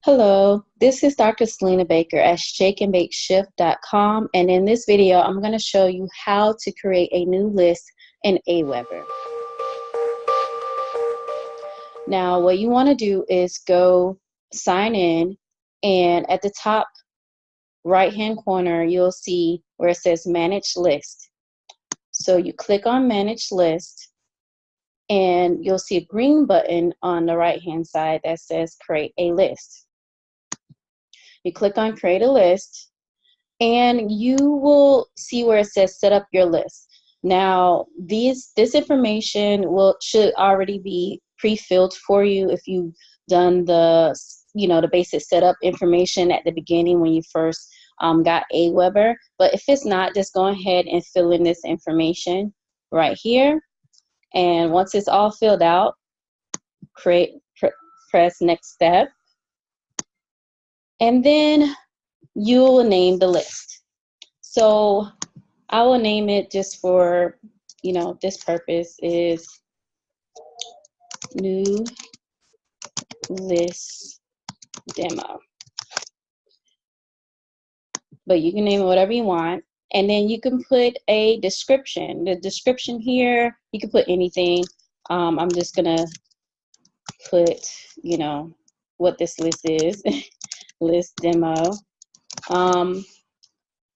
Hello, this is Dr. Selena Baker at shakeandbakeshift.com, and in this video I'm going to show you how to create a new list in Aweber. Now what you want to do is go sign in, and at the top right hand corner you'll see where it says Manage List. So you click on Manage List and you'll see a green button on the right hand side that says Create a List. You click on Create a List, and you will see where it says Set up your list. Now, this information should already be pre-filled for you if you've done the basic setup information at the beginning when you first got Aweber. But if it's not, just go ahead and fill in this information right here. And once it's all filled out, press Next Step. And then you will name the list. So I will name it just for, this purpose is New List Demo. But you can name it whatever you want. And then you can put a description. The description here, you can put anything. I'm just going to put, what this list is. List demo.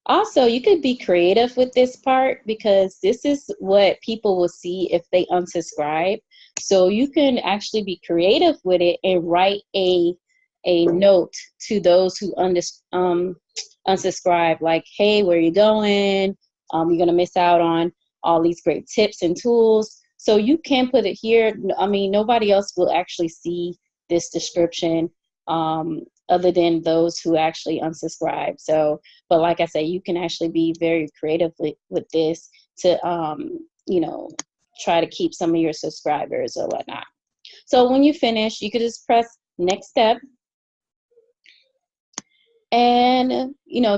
Also, you could be creative with this part because this is what people will see if they unsubscribe. So you can actually be creative with it and write a note to those who unsubscribe, like, hey, where are you going? You're going to miss out on all these great tips and tools. So you can put it here. I mean, nobody else will actually see this description other than those who actually unsubscribe. So, but like I say, you can actually be very creative with this to, try to keep some of your subscribers or whatnot. So when you finish, you could just press Next Step and,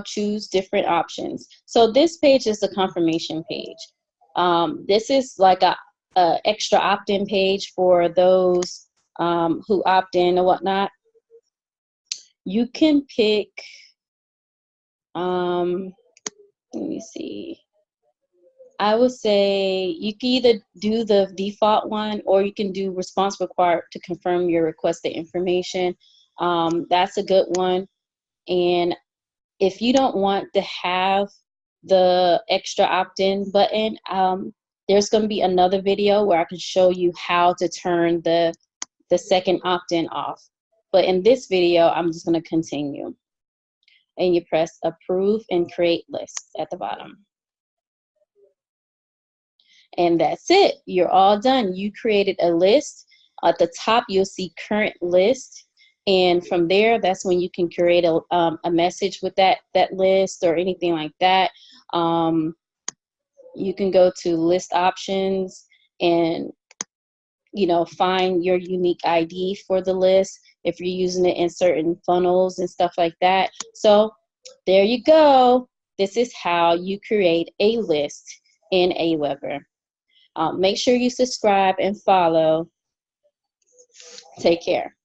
choose different options. So this page is the confirmation page. This is like a extra opt-in page for those who opt in or whatnot. You can pick, let me see. I would say you can either do the default one or you can do response required to confirm your requested information. That's a good one. And if you don't want to have the extra opt-in button, there's going to be another video where I can show you how to turn the second opt-in off. But in this video, I'm just going to continue. And you press Approve and Create List at the bottom. And that's it. You're all done. You created a list. At the top, you'll see Current List. And from there, that's when you can create a message with that list or anything like that. You can go to List Options and find your unique ID for the list if you're using it in certain funnels and stuff like that. So there you go. This is how you create a list in Aweber. Make sure you subscribe and follow. Take care.